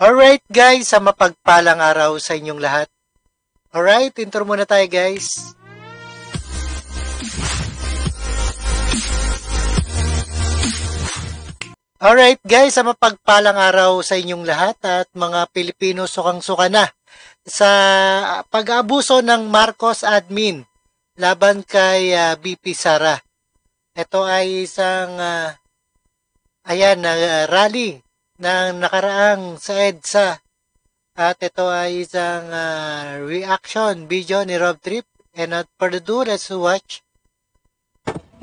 Alright guys, sa mapagpalang araw sa inyong lahat. Alright, intro muna tayo guys. Alright guys, sa mapagpalang araw sa inyong lahat at mga Pilipino sukang-suka na sa pag-aabuso ng Marcos admin laban kay VP Sara. Ito ay isang rally ng nakaraang sa EDSA at ito ay isang reaction video ni Rob Trip, and not further ado, let's watch.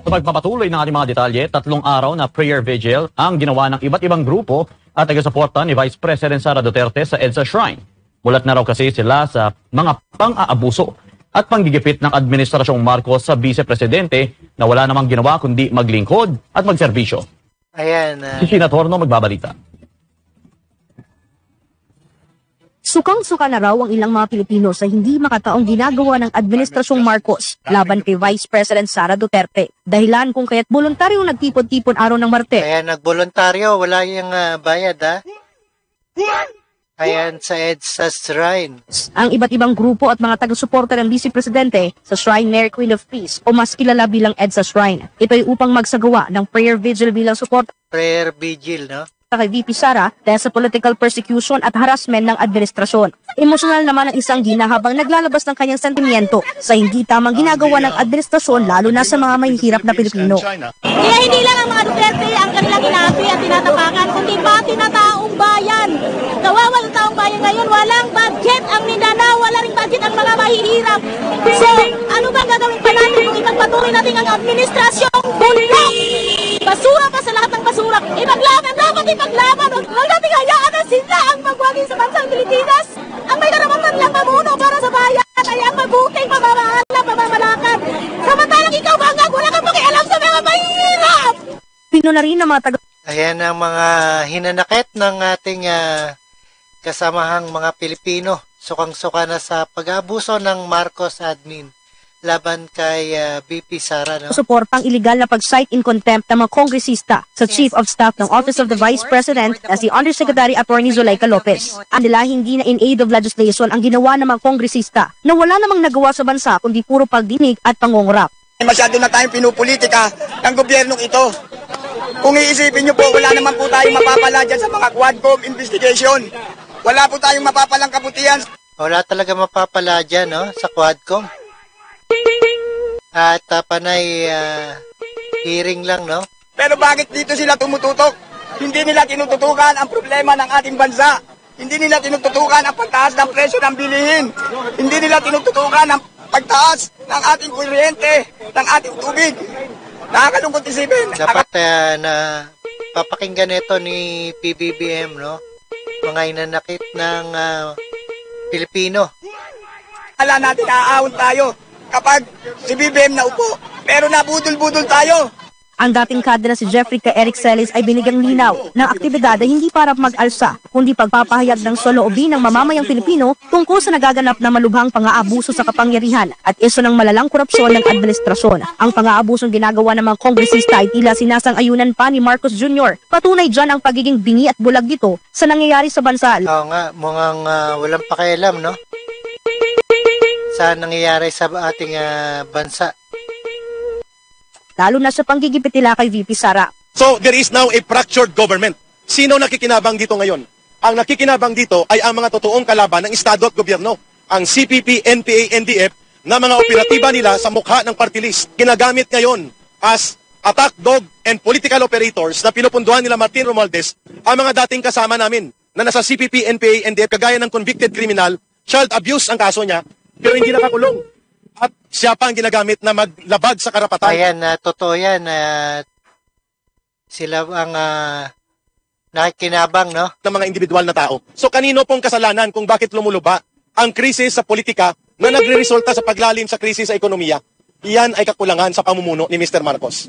Sa pagpapatuloy ng ating mga detalye, 3 araw na prayer vigil ang ginawa ng iba't ibang grupo at taga-suporta ni Vice President Sara Duterte sa EDSA Shrine. Mulat na raw kasi sila sa mga pang-aabuso at panggigipit ng Administrasyong Marcos sa Vice Presidente na wala namang ginawa kundi maglingkod at magserbisyo. Ayan. Si Sheena Torno magbabalita. Sukang-suka na raw ang ilang mga Pilipino sa hindi makataong ginagawa ng Administrasyong Marcos laban kay Vice President Sara Duterte. Dahilan kung kaya't voluntaryong nagtipon-tipon araw ng Martes. Ayan, nagboluntaryo, wala yung bayad ha. Ayan, sa EDSA Shrine. Ang iba't ibang grupo at mga taga-suporta ng Vice Presidente sa Shrine Mary Queen of Peace o mas kilala bilang EDSA Shrine. Ito ay upang magsagawa ng prayer vigil bilang suporta. Prayer vigil, no? Kay VP Sara dahil sa political persecution at harassment ng administrasyon. Emosyonal naman ang isang gina habang naglalabas ng kanyang sentimiento sa hindi tamang ginagawa ng administrasyon lalo na sa mga mahihirap na Pilipino. Kaya hindi lang ang mga Duterte ang kanilang inapi at tinatapakan, kundi pati na taong bayan. Kawawa ng taong bayan ngayon, walang budget ang Mindanao, wala ring budget ang mga mahihirap. So, ano bang gagawin pa natin kung ipagpatuloy natin ang administrasyong bulok? Basura pa sa lahat ng basura. Ipaglaban, dapat ipaglaban. Huwag natin hayaan na sila ang magwagi sa bansang Pilipinas. Ang may karapatan lang mamuno para sa bayan ay ang mabuting pamamalakad. Samantalang ikaw bangag, wala kang pakialam sa mga mahirap. Pino na rin ang mga taga... Ayan ang mga hinanakit ng ating kasamahang mga Pilipino. Sukang-suka na sa pag-aabuso ng Marcos admin laban kay VP Sara, no? Suportang iligal na pag-cite in contempt ng mga kongresista sa Chief of Staff ng Office of the Vice President na si Undersecretary Attorney Zuleika Lopez. Nila hindi na in aid of legislation ang ginawa ng mga kongresista na wala namang nagawa sa bansa kundi puro pagdinig at pangungurap. Masyado na tayong pinupolitika ng gobyernong ito. Kung iisipin nyo po, wala naman po tayong mapapala dyan sa mga Quadcom investigation. Wala po tayong mapapalang kabutihan. Wala talaga mapapala dyan, no? Sa Quadcom. At panay hearing lang, no? Pero bakit dito sila tumututok? Hindi nila tinututukan ang problema ng ating bansa. Hindi nila tinututukan ang pagtaas ng presyo ng bilihin. Hindi nila tinututukan ang pagtaas ng ating kuryente, ng ating tubig. Nakakalungkot isipin. Dapat na papakinggan ito ni PBBM, no? Mga inanakit ng Pilipino. Ala natin, aaawon tayo kapag si BBM na upo. Pero nabudol-budol tayo. Ang dating kadre na si Jeffrey K. Eric Celis ay binigyang linaw ng aktibidad ay hindi para mag-alsa, kundi pagpapahayag ng soloobin ng mamamayang Pilipino tungkol sa nagaganap na malubhang pang-aabuso sa kapangyarihan at iso ng malalang korupsyon ng administrasyon. Ang pang-aabusong ginagawa ng mga kongresista ay tila sinasang-ayunan pa ni Marcos Jr. Patunay dyan ang pagiging bingi at bulag dito sa nangyayari sa bansa. Oo nga, mukhang walang pakialam, no? Sa nangyayari sa ating bansa. Lalo na sa panggigipit nila kay VP Sara. So, there is now a fractured government. Sino nakikinabang dito ngayon? Ang nakikinabang dito ay ang mga totoong kalaban ng Estado at gobyerno. Ang CPP, NPA, NDF na mga operatiba nila sa mukha ng party list. Ginagamit ngayon as attack dog and political operators na pinupunduhan nila Martin Romualdez ang mga dating kasama namin na nasa CPP, NPA, NDF kagaya ng convicted criminal, child abuse ang kaso niya, pero hindi nakakulong. At siya pa ang ginagamit na maglabag sa karapatan. Ayan, totoo yan. Sila ang nakikinabang, no? Ng mga individual na tao. So kanino pong kasalanan kung bakit lumuluba ang krisis sa politika na nagre-resulta sa paglalim sa krisis sa ekonomiya? Iyan ay kakulangan sa pamumuno ni Mr. Marcos.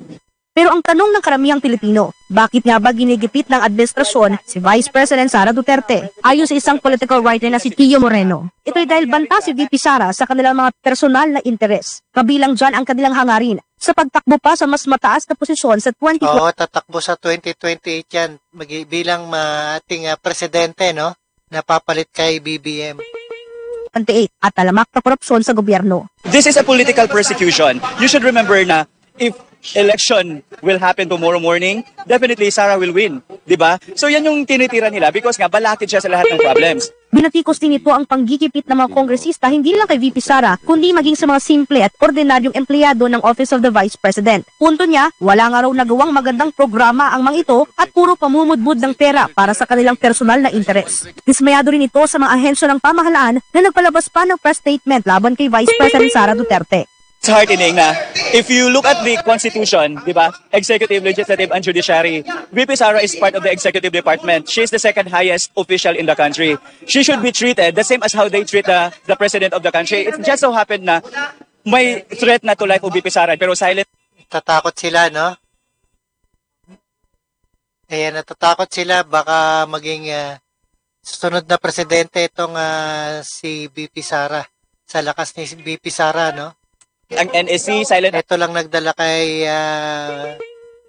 Pero ang tanong ng karamihang Pilipino, bakit nga ba ginigipit ng administrasyon si Vice President Sara Duterte? Ayon sa isang political writer na si Tio Moreno, ito ay dahil banta si VP Sara sa kanilang mga personal na interes. Kabilang dyan ang kanilang hangarin sa pagtakbo pa sa mas mataas na posisyon sa 2020. Oo, tatakbo sa 2028 yan bilang ating presidente, no? napapalit kay BBM. 28 at talamak na korupsyon sa gobyerno. This is a political persecution. You should remember na if election will happen tomorrow morning, definitely Sara will win. Diba? So yan yung tinitira nila because nga balakid siya sa lahat ng problems. Binatikos din ito ang panggigipit ng mga kongresista hindi lang kay VP Sara, kundi maging sa mga simple at ordinaryong empleyado ng Office of the Vice President. Punto niya, wala nga raw nagawang magandang programa ang mga ito at puro pamumudbud ng pera para sa kanilang personal na interes. Dismayado rin ito sa mga ahensya ng pamahalaan na nagpalabas pa ng press statement laban kay Vice President Sara Duterte. It's heartening na if you look at the Constitution, di ba, Executive, Legislative, and Judiciary, VP Sara is part of the Executive Department. She is the second highest official in the country. She should be treated the same as how they treat the President of the country. It just so happened na may threat na to life of VP Sara, pero silent. Tatakot sila, no? Ayan, natatakot sila. Baka maging susunod na presidente itong si VP Sara. Sa lakas ni VP Sara, no? Ang NSC, silent. Ito lang nagdala kay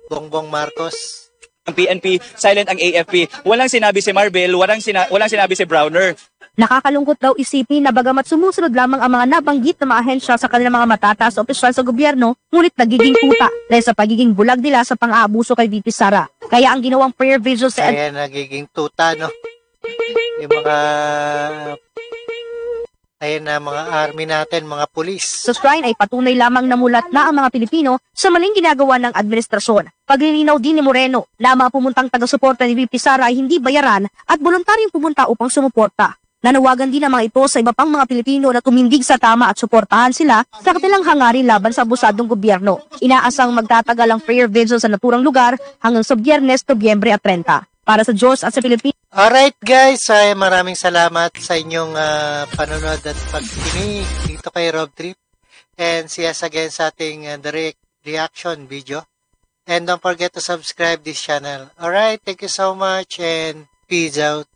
Bongbong Marcos. Ang PNP, silent ang AFP. Walang sinabi si Marvel, walang sinabi si Browner. Nakakalungkot daw isipin na bagamat sumusunod lamang ang mga nabanggit na mga ahensya sa kanilang mga matataas na opisyal sa gobyerno, ngunit nagiging tuta dahil sa pagiging bulag nila sa pang-aabuso kay VP Sara. Kaya ang ginawang prayer vigil sa Kaya nagiging tuta, no? Yung mga ayan na mga army natin, mga pulis. sa shrine ay patunay lamang na mulat na ang mga Pilipino sa maling ginagawa ng administrasyon. Paglilinaw din ni Moreno na mga pumuntang taga-suporta ni VP Sara ay hindi bayaran at voluntaryong pumunta upang sumuporta. Nanawagan din ang mga ito sa iba pang mga Pilipino na tumindig sa tama at suportahan sila sa kanilang hangarin laban sa abusadong gobyerno. Inaasang magtatagal ang prayer vigil sa naturang lugar hanggang sa Biyernes, Nobyembre at 30. Para sa Diyos at sa Pilipinas. Alright guys, ay maraming salamat sa inyong panonood at pagkikinig dito kay Rob Trip. And see us again sa ating direct reaction video. And don't forget to subscribe this channel. Alright, thank you so much and peace out.